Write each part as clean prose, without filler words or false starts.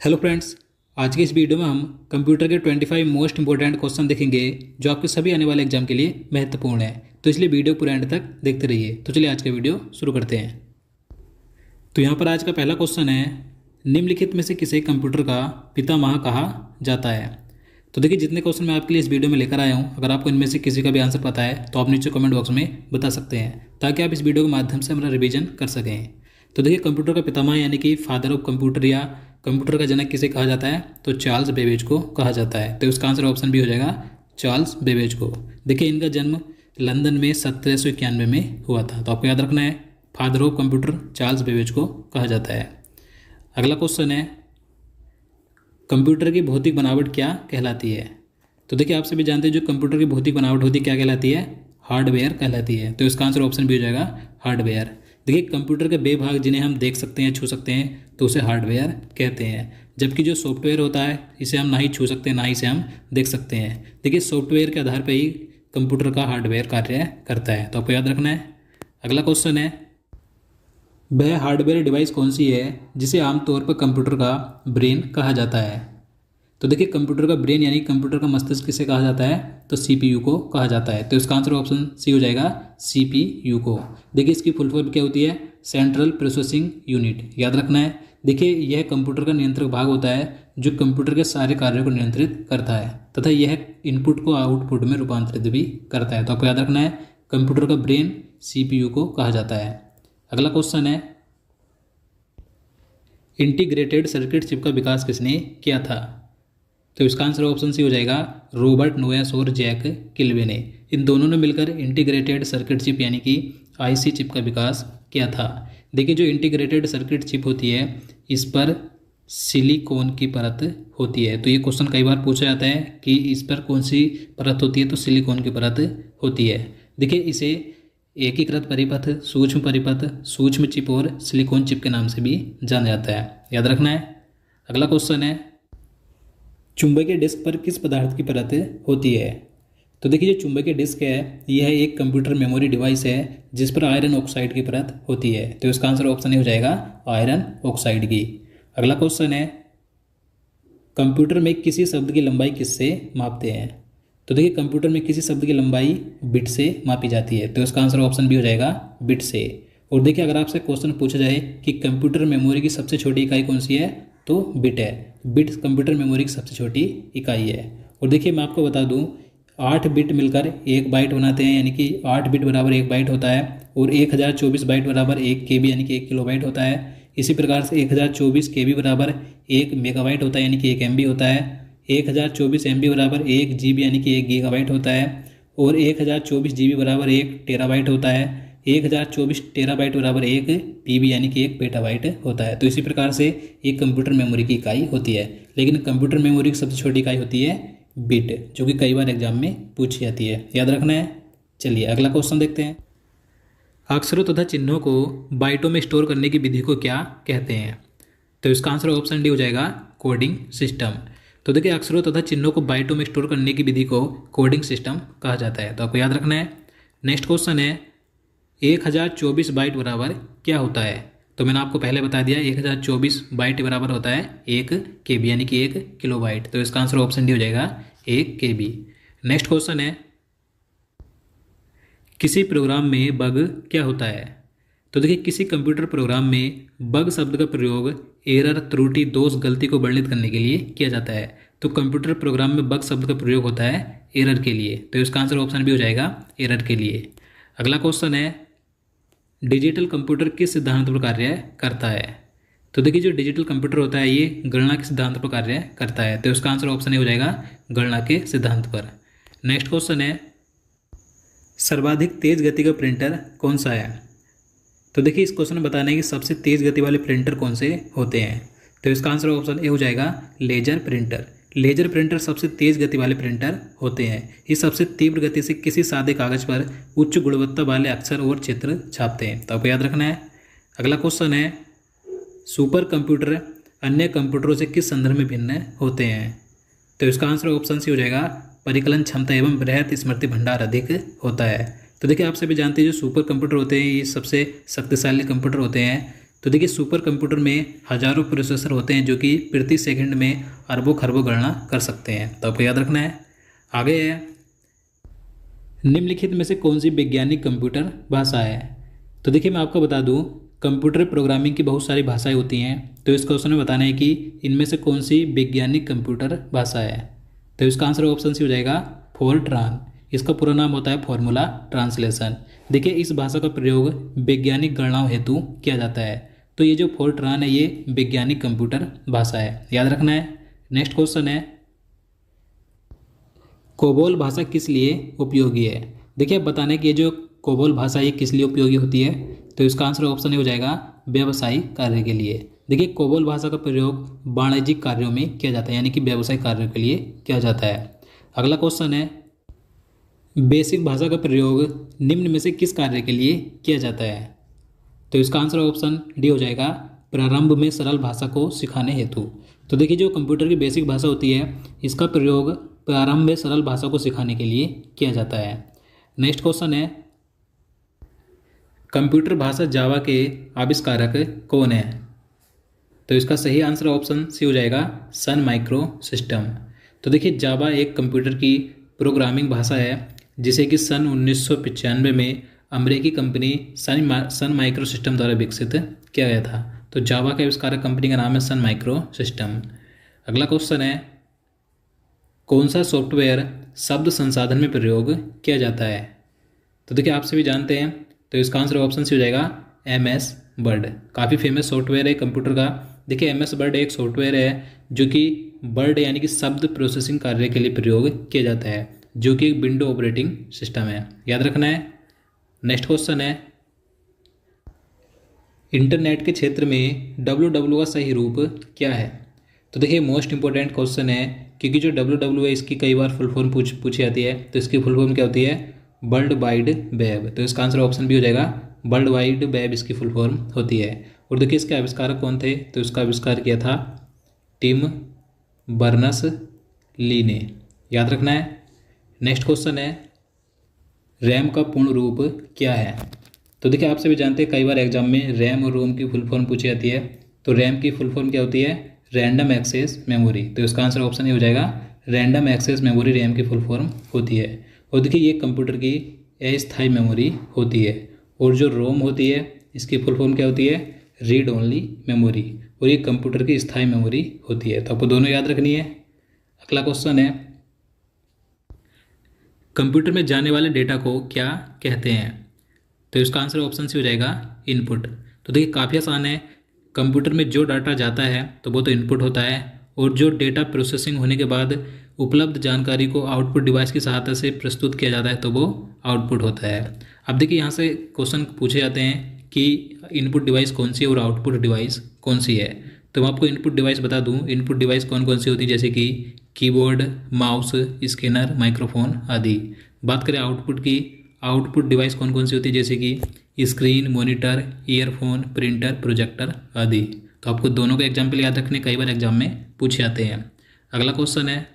Hello friends. आज की इस वीडियो में हम कंप्यूटर के 25 मोस्ट इंपॉर्टेंट क्वेश्चन देखेंगे जो आपके सभी आने वाले एग्जाम के लिए महत्वपूर्ण है। तो इसलिए वीडियो पूरे एंड तक देखते रहिए। तो चलिए आज का वीडियो शुरू करते हैं। तो यहाँ पर आज का पहला क्वेश्चन है, निम्नलिखित में से किसे कंप्यूटर का पितामह कहा जाता है। तो देखिए, जितने क्वेश्चन मैं आपके लिए इस वीडियो में लेकर आया हूँ, अगर आपको इनमें से किसी का भी आंसर पता है तो आप नीचे कमेंट बॉक्स में बता सकते हैं, ताकि आप इस वीडियो के माध्यम से हमारा रिवीजन कर सकें। तो देखिए, कंप्यूटर का पितामह यानी कि फादर ऑफ कंप्यूटर या कंप्यूटर का जनक किसे कहा जाता है, तो चार्ल्स बेबेज को कहा जाता है। तो इसका आंसर ऑप्शन भी हो जाएगा चार्ल्स बेबेज को। देखिए, इनका जन्म लंदन में 1791 में हुआ था। तो आपको याद रखना है, father of computer Charles Babbage को कहा जाता है। अगला क्वेश्चन है, कंप्यूटर की भौतिक बनावट क्या कहलाती है। तो देखिए, आप सभी जानते हैं जो कंप्यूटर की भौतिक बनावट होती है क्या कहलाती है, हार्डवेयर कहलाती है। तो इसका आंसर ऑप्शन भी हो जाएगा हार्डवेयर। देखिए, कंप्यूटर के वे भाग जिन्हें हम देख सकते हैं, छू सकते हैं, तो उसे हार्डवेयर कहते हैं। जबकि जो सॉफ्टवेयर होता है, इसे हम ना ही छू सकते हैं ना ही इसे हम देख सकते हैं। देखिए, सॉफ्टवेयर के आधार पर ही कंप्यूटर का हार्डवेयर कार्य करता है। तो आपको याद रखना है। अगला क्वेश्चन है, वह हार्डवेयर डिवाइस कौन सी है जिसे आमतौर पर कंप्यूटर का ब्रेन कहा जाता है। तो देखिए, कंप्यूटर का ब्रेन यानी कंप्यूटर का मस्तिष्क किसे कहा जाता है, तो सीपीयू को कहा जाता है। तो इसका आंसर ऑप्शन सी हो जाएगा, सीपीयू को। देखिए, इसकी फुल फॉर्म क्या होती है, सेंट्रल प्रोसेसिंग यूनिट। याद रखना है। देखिए, यह कंप्यूटर का नियंत्रक भाग होता है जो कंप्यूटर के सारे कार्यों को नियंत्रित करता है तथा यह इनपुट को आउटपुट में रूपांतरित भी करता है। तो आपको याद रखना है, कंप्यूटर का ब्रेन सीपीयू को कहा जाता है। अगला क्वेश्चन है, इंटीग्रेटेड सर्किट चिप का विकास किसने किया था। तो इसका आंसर ऑप्शन सी हो जाएगा, रॉबर्ट नोयस और जैक किल्वे ने। इन दोनों ने मिलकर इंटीग्रेटेड सर्किट चिप यानी कि आईसी चिप का विकास किया था। देखिए, जो इंटीग्रेटेड सर्किट चिप होती है, इस पर सिलिकॉन की परत होती है। तो ये क्वेश्चन कई बार पूछा जाता है कि इस पर कौन सी परत होती है, तो सिलिकॉन की परत होती है। देखिए, इसे एकीकृत परिपथ, सूक्ष्म परिपथ, सूक्ष्म चिप और सिलिकॉन चिप के नाम से भी जाना जाता है। याद रखना है। अगला क्वेश्चन है, चुंबकीय डिस्क पर किस पदार्थ की परत होती है। तो देखिए, जो चुंबकीय डिस्क है, यह एक कंप्यूटर मेमोरी डिवाइस है जिस पर आयरन ऑक्साइड की परत होती है। तो इसका आंसर ऑप्शन हो जाएगा आयरन ऑक्साइड की। अगला क्वेश्चन है, कंप्यूटर में किसी शब्द की लंबाई किससे मापते हैं। तो देखिए, कंप्यूटर में किसी शब्द की लंबाई बिट से मापी जाती है। तो इसका आंसर ऑप्शन भी हो जाएगा बिट से। और देखिए, अगर आपसे क्वेश्चन पूछा जाए कि कंप्यूटर मेमोरी की सबसे छोटी इकाई कौन सी है, तो बिट है। बिट कंप्यूटर मेमोरी की सबसे छोटी इकाई है। और देखिए, मैं आपको बता दूं, 8 बिट मिलकर 1 बाइट बनाते हैं, यानी कि 8 बिट बराबर 1 बाइट होता है। और 1024 बाइट बराबर 1 केबी यानी कि 1 किलोबाइट होता है। इसी प्रकार से 1024 केबी बराबर 1 मेगाबाइट होता है, यानी कि 1 एमबी होता है। 1024 एमबी बराबर 1 जीबी यानी कि 1 गीगाबाइट होता है। और 1024 जीबी बराबर 1 टेराबाइट होता है। 1024 टेराबाइट बराबर 1 पीबी यानी कि 1 पेटाबाइट होता है। तो इसी प्रकार से एक कंप्यूटर मेमोरी की इकाई होती है। लेकिन कंप्यूटर मेमोरी की सबसे छोटी इकाई होती है बिट, जो कि कई बार एग्जाम में पूछी जाती है। याद रखना है। चलिए अगला क्वेश्चन देखते हैं, अक्षरों तथा चिन्हों को बाइटों में स्टोर करने की विधि को क्या कहते हैं। तो इसका आंसर ऑप्शन डी हो जाएगा, कोडिंग सिस्टम। तो देखिए, अक्षरों तथा चिन्हों को बाइटों में स्टोर करने की विधि को कोडिंग सिस्टम कहा जाता है। तो आपको याद रखना है। नेक्स्ट क्वेश्चन है, 1024 बाइट बराबर क्या होता है। तो मैंने आपको पहले बता दिया, 1024 बाइट बराबर होता है 1 केबी यानी कि 1 किलोबाइट। तो इसका आंसर ऑप्शन डी हो जाएगा 1 केबी। नेक्स्ट क्वेश्चन है, किसी प्रोग्राम में बग क्या होता है। तो देखिए, किसी कंप्यूटर प्रोग्राम में बग शब्द का प्रयोग एरर, त्रुटि, दोष, गलती को वर्णित करने के लिए किया जाता है। तो कंप्यूटर प्रोग्राम में बग शब्द का प्रयोग होता है एरर के लिए। तो इसका आंसर ऑप्शन भी हो जाएगा एरर के लिए। अगला क्वेश्चन है, डिजिटल कंप्यूटर किस सिद्धांत पर कार्य करता है। तो देखिए, जो डिजिटल कंप्यूटर होता है, ये गणना के सिद्धांत पर कार्य करता है। तो इसका आंसर ऑप्शन हो जाएगा गणना के सिद्धांत पर। नेक्स्ट क्वेश्चन है, सर्वाधिक तेज गति का प्रिंटर कौन सा है। तो देखिए, इस क्वेश्चन में बताना है कि सबसे तेज गति वाले प्रिंटर कौन से होते हैं। तो इसका आंसर ऑप्शन ए हो जाएगा, लेजर प्रिंटर। लेजर प्रिंटर सबसे तेज गति वाले प्रिंटर होते हैं। ये सबसे तीव्र गति से किसी सादे कागज पर उच्च गुणवत्ता वाले अक्षर और चित्र छापते हैं। तो आपको याद रखना है। अगला क्वेश्चन है, सुपर कंप्यूटर अन्य कंप्यूटरों से किस संदर्भ में भिन्न होते हैं। तो इसका आंसर ऑप्शन सी हो जाएगा, परिकलन क्षमता एवं बृहत स्मृति भंडार अधिक होता है। तो देखिए, आप सभी जानते हैं जो सुपर कंप्यूटर होते हैं, ये सबसे शक्तिशाली कंप्यूटर होते हैं। तो देखिए सुपर कंप्यूटर में हजारों प्रोसेसर होते हैं जो कि प्रति सेकंड में अरबों खरबों गणना कर सकते हैं, तो आपको याद रखना है। आगे है, निम्नलिखित में से कौन सी वैज्ञानिक कंप्यूटर भाषा है। तो देखिए मैं आपको बता दूं, कंप्यूटर प्रोग्रामिंग की बहुत सारी भाषाएं होती हैं, तो इस क्वेश्चन में बताना है कि इनमें से कौन सी वैज्ञानिक कंप्यूटर भाषा है। तो इसका आंसर ऑप्शन सी हो जाएगा फोरट्रान। इसका पूरा नाम होता है फॉर्मूला ट्रांसलेशन। देखिए इस भाषा का प्रयोग वैज्ञानिक गणनाओं हेतु किया जाता है। तो ये जो फोरट्रान है ये वैज्ञानिक कंप्यूटर भाषा है, याद रखना है। नेक्स्ट क्वेश्चन है, कोबोल भाषा किस लिए उपयोगी है। देखिए अब बताना है कि ये जो कोबोल भाषा ये किस लिए उपयोगी होती है। तो इसका आंसर ऑप्शन हो जाएगा व्यावसायिक कार्य के लिए। देखिए कोबोल भाषा का प्रयोग वाणिज्यिक कार्यों में किया जाता है, यानी कि व्यवसायिक कार्यों के लिए किया जाता है। अगला क्वेश्चन है, बेसिक भाषा का प्रयोग निम्न में से किस कार्य के लिए किया जाता है। तो इसका आंसर ऑप्शन डी हो जाएगा प्रारंभ में सरल भाषा को सिखाने हेतु। तो देखिए जो कंप्यूटर की बेसिक भाषा होती है इसका प्रयोग प्रारंभ में सरल भाषा को सिखाने के लिए किया जाता है। नेक्स्ट क्वेश्चन है, कंप्यूटर भाषा जावा के आविष्कारक कौन है। तो इसका सही आंसर ऑप्शन सी हो जाएगा सन माइक्रो सिस्टम। तो देखिए जावा एक कंप्यूटर की प्रोग्रामिंग भाषा है जिसे कि सन 1995 में अमेरिकी कंपनी सन माइक्रो सिस्टम द्वारा विकसित किया गया था। तो जावा का आविष्कारक कंपनी का नाम है सन माइक्रो सिस्टम। अगला क्वेश्चन है, कौन सा सॉफ्टवेयर शब्द संसाधन में प्रयोग किया जाता है। तो देखिए आप सभी जानते हैं, तो इसका आंसर ऑप्शन सी हो जाएगा MS वर्ड। काफ़ी फेमस सॉफ्टवेयर है कंप्यूटर का। देखिए MS वर्ड एक सॉफ्टवेयर है जो कि वर्ड यानी कि शब्द प्रोसेसिंग कार्य के लिए प्रयोग किया जाता है, जो कि एक विंडो ऑपरेटिंग सिस्टम है, याद रखना है। नेक्स्ट क्वेश्चन है, इंटरनेट के क्षेत्र में WWW का सही रूप क्या है। तो देखिए मोस्ट इंपॉर्टेंट क्वेश्चन है, क्योंकि जो WWW है इसकी कई बार फुल फॉर्म पूछी जाती है। तो इसकी फुल फॉर्म क्या होती है, वर्ल्ड वाइड वेब। तो इसका आंसर ऑप्शन भी हो जाएगा वर्ल्ड वाइड वेब इसकी फुल फॉर्म होती है। और देखिए इसके आविष्कारक कौन थे। तो इसका आविष्कार किया था टिम बर्नस ली ने, याद रखना है। नेक्स्ट क्वेश्चन है, रैम का पूर्ण रूप क्या है। तो देखिए आप सभी जानते हैं कई बार एग्जाम में रैम और रोम की फुल फॉर्म पूछी जाती है। तो रैम की फुल फॉर्म क्या होती है, रैंडम एक्सेस मेमोरी। तो इसका आंसर ऑप्शन ही हो जाएगा रैंडम एक्सेस मेमोरी रैम की फुल फॉर्म होती है। और देखिए ये कंप्यूटर की अस्थायी मेमोरी होती है। और जो रोम होती है इसकी फुल फॉर्म क्या होती है, रीड ओनली मेमोरी। और ये कंप्यूटर की स्थायी मेमोरी होती है। तो आपको दोनों याद रखनी है। अगला क्वेश्चन है, कंप्यूटर में जाने वाले डेटा को क्या कहते हैं। तो इसका आंसर ऑप्शन सी हो जाएगा इनपुट। तो देखिए काफ़ी आसान है, कंप्यूटर में जो डाटा जाता है तो वो तो इनपुट होता है, और जो डेटा प्रोसेसिंग होने के बाद उपलब्ध जानकारी को आउटपुट डिवाइस की सहायता से प्रस्तुत किया जाता है तो वो आउटपुट होता है। अब देखिए यहाँ से क्वेश्चन पूछे जाते हैं कि इनपुट डिवाइस कौन सी है और आउटपुट डिवाइस कौन सी है। तो मैं आपको इनपुट डिवाइस बता दूँ, इनपुट डिवाइस कौन कौन सी होती है, जैसे कि कीबोर्ड, माउस, स्कैनर, माइक्रोफोन आदि। बात करें आउटपुट की, आउटपुट डिवाइस कौन कौन सी होती है, जैसे कि screen, monitor, earphone, printer, projector आदि। तो आपको दोनों का एग्जाम्पल याद रखने, कई बार एग्जाम में पूछे जाते हैं। अगला क्वेश्चन है,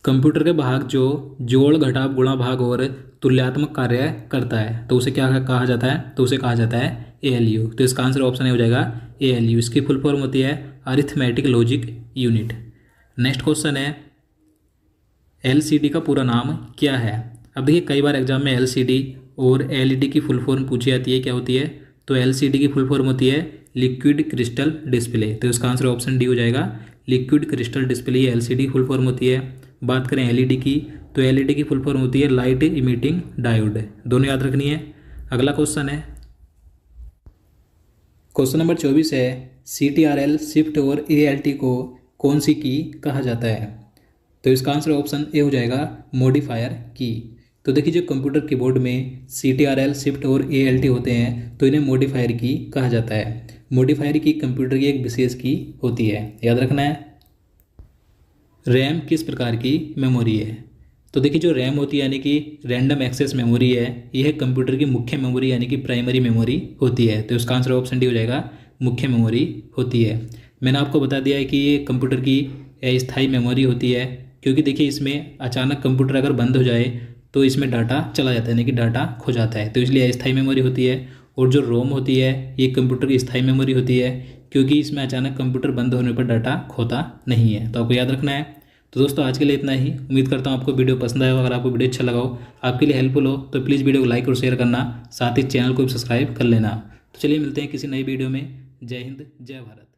कंप्यूटर के भाग जो जोड़, घटाव, गुणा, भाग और तुल्यात्मक कार्य करता है तो उसे क्या कहा जाता है। तो उसे कहा जाता है ALU। तो इसका आंसर ऑप्शन हो जाएगा ALU। इसकी फुल फॉर्म होती है arithmetic logic unit. Next question है, LCD का पूरा नाम क्या है। अब देखिए कई बार एग्जाम में LCD और LED की फुल फॉर्म पूछी जाती है, क्या होती है। तो LCD की फुल फॉर्म होती है लिक्विड क्रिस्टल डिस्प्ले। तो इसका आंसर ऑप्शन डी हो जाएगा लिक्विड क्रिस्टल डिस्प्ले, ये LCD फुल फॉर्म होती है। बात करें LED की, तो LED की फुल फॉर्म होती है लाइट इमिटिंग डायोड। दोनों याद रखनी है। अगला क्वेश्चन है, क्वेश्चन नंबर 24 है, CTRL, शिफ्ट और ALT को कौन सी की कहा जाता है। तो इसका आंसर ऑप्शन ए हो जाएगा मॉडिफायर की। तो देखिए जो कंप्यूटर कीबोर्ड में CTRL, शिफ्ट और ALT होते हैं तो इन्हें मॉडिफायर की कहा जाता है। मॉडिफायर की कंप्यूटर की एक विशेष की होती है, याद रखना है। रैम किस प्रकार की मेमोरी है। तो देखिए जो रैम होती है यानी कि रैंडम एक्सेस मेमोरी है, यह कंप्यूटर की मुख्य मेमोरी यानी कि प्राइमरी मेमोरी होती है। तो इसका आंसर ऑप्शन डी हो जाएगा मुख्य मेमोरी होती है। मैंने आपको बता दिया है कि ये कंप्यूटर की अस्थायी मेमोरी होती है, क्योंकि देखिए इसमें अचानक कंप्यूटर अगर बंद हो जाए तो इसमें डाटा चला जाता है, यानी कि डाटा खो जाता है, तो इसलिए अस्थायी मेमोरी होती है। और जो रोम होती है ये कंप्यूटर की स्थायी मेमोरी होती है, क्योंकि इसमें अचानक कंप्यूटर बंद होने पर डाटा खोता नहीं है। तो आपको याद रखना है। तो दोस्तों आज के लिए इतना ही। उम्मीद करता हूँ आपको वीडियो पसंद आया हो। अगर आपको वीडियो अच्छा लगा हो, आपके लिए हेल्पफुल हो, तो प्लीज़ वीडियो को लाइक और शेयर करना, साथ ही चैनल को भी सब्सक्राइब कर लेना। तो चलिए मिलते हैं किसी नई वीडियो में। जय हिंद, जय भारत।